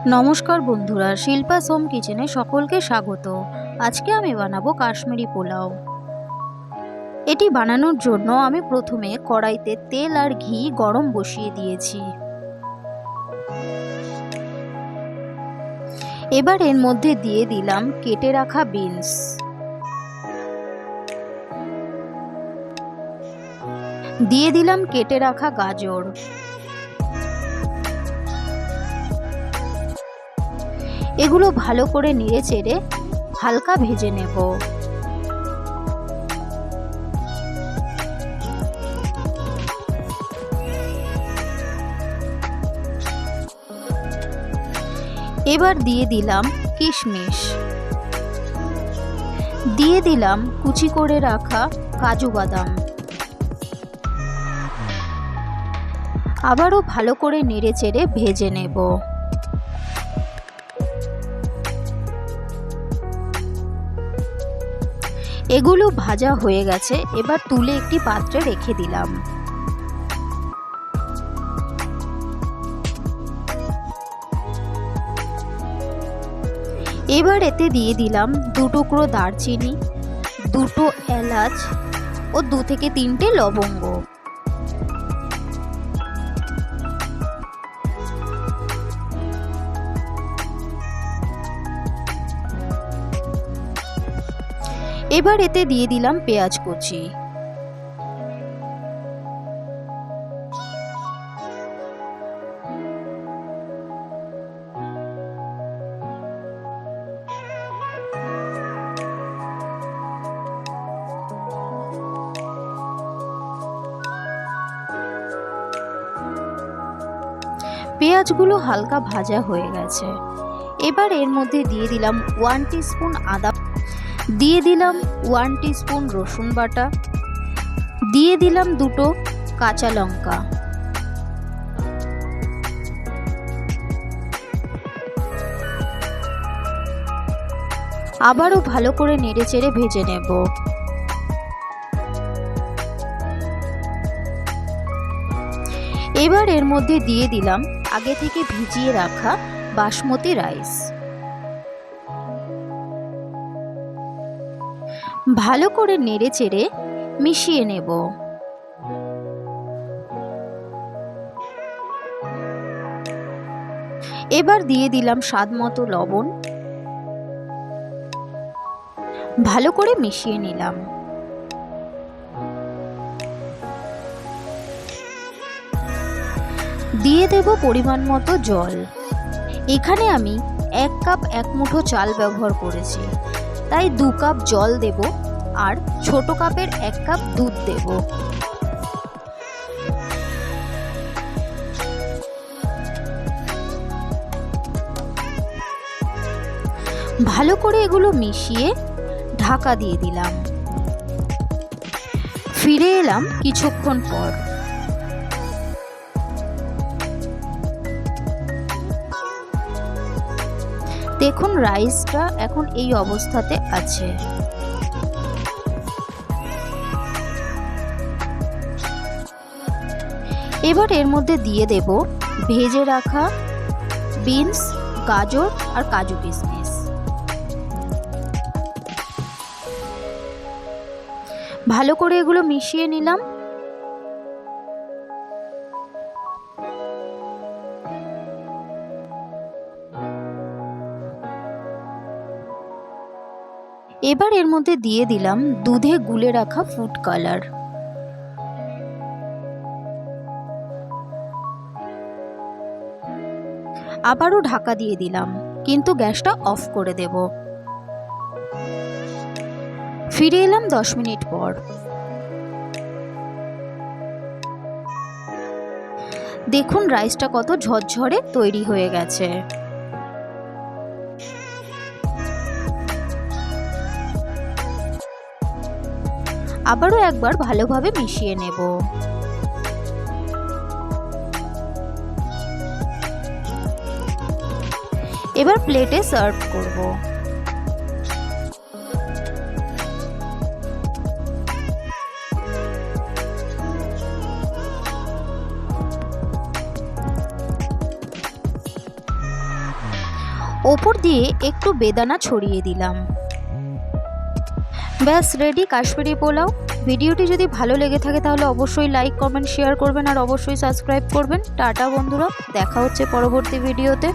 নমস্কার বন্ধুরা, শিল্পাস হোম কিচেনে সকলকে স্বাগত। আজকে আমি বানাবো কাশ্মীরি পোলাও। এটি বানানোর জন্য আমি প্রথমে কড়াইতে তেল আর ঘি গরম বসিয়ে দিয়েছি। এবার এর মধ্যে দিয়ে দিলাম কেটে রাখা বিনস, দিয়ে দিলাম কেটে রাখা গাজর, এগুলো ভালো করে নেড়ে চেড়ে হালকা ভেজে নেব। এবার দিয়ে দিলাম কিশমিশ, দিয়ে দিলাম কুচি করে রাখা কাজু বাদাম, আবারও ভালো করে নেড়ে চেড়ে ভেজে নেব। এগুলো ভাজা হয়ে গেছে, এবার তুলে একটি পাত্রে রেখে দিলাম। এবার এতে দিয়ে দিলাম 2 টুকরো দারচিনি, 2টো এলাচ ও 2 থেকে 3টে লবঙ্গ। এবার এতে দিয়ে দিলাম পেঁয়াজ কুচি, পেঁয়াজগুলো হালকা ভাজা হয়ে গেছে। এবার এর মধ্যে দিয়ে দিলাম 1 টিস্পুন আদা, দিয়ে দিলাম 1 টিস্পুন রসুন বাটা, দিয়ে দিলাম 2টো কাঁচা লঙ্কা, আবারও ভালো করে নেড়েচেড়ে ভেজে নেব। এবার এর মধ্যে দিয়ে দিলাম আগে থেকে ভিজিয়ে রাখা বাসমতি রাইস, ভালো করে নেড়েচেড়ে মিশিয়ে নেব। এবার দিয়ে দিলাম স্বাদমতো লবণ, ভালো করে মিশিয়ে নিলাম। দিয়ে দেব পরিমাণ মতো জল। এখানে আমি 1 কাপ 1 মুঠো চাল ব্যবহার করেছি, তাই 2 কাপ জল দেব আর ছোট কাপের 1 কাপ দুধ দেব। ভালো করে এগুলো মিশিয়ে ঢাকা দিয়ে দিলাম। ফিরে এলাম কিছুক্ষণ পর। দেখুন রাইসটা এখন এই অবস্থাতে আছে। এবার এর মধ্যে দিয়ে দেব ভেজে রাখা বিনস, গাজর আর কাজু কিশমিশ। ভালো করে এগুলো মিশিয়ে নিলাম। এবার এর মধ্যে দিয়ে দিলাম দুধে গুলে রাখা ফুড কালার। আবারও ঢাকা দিয়ে দিলাম, কিন্তু গ্যাসটা অফ করে দেব। ফিরে এলাম 10 মিনিট পর। দেখুন রাইসটা কত ঝরঝরে তৈরি হয়ে গেছে। আবারও একবার ভালোভাবে মিশিয়ে নেব। এবার প্লেটে সার্ভ করব। ওপর দিয়ে একটু বেদানা ছড়িয়ে দিলাম। ব্যাস রেডি কাশ্মীরি পোলাও। ভিডিওটি যদি ভালো লেগে থাকে তাহলে অবশ্যই লাইক কমেন্ট শেয়ার করবেন আর অবশ্যই সাবস্ক্রাইব করবেন। টাটা বন্ধুরা, দেখা হচ্ছে পরবর্তী ভিডিওতে।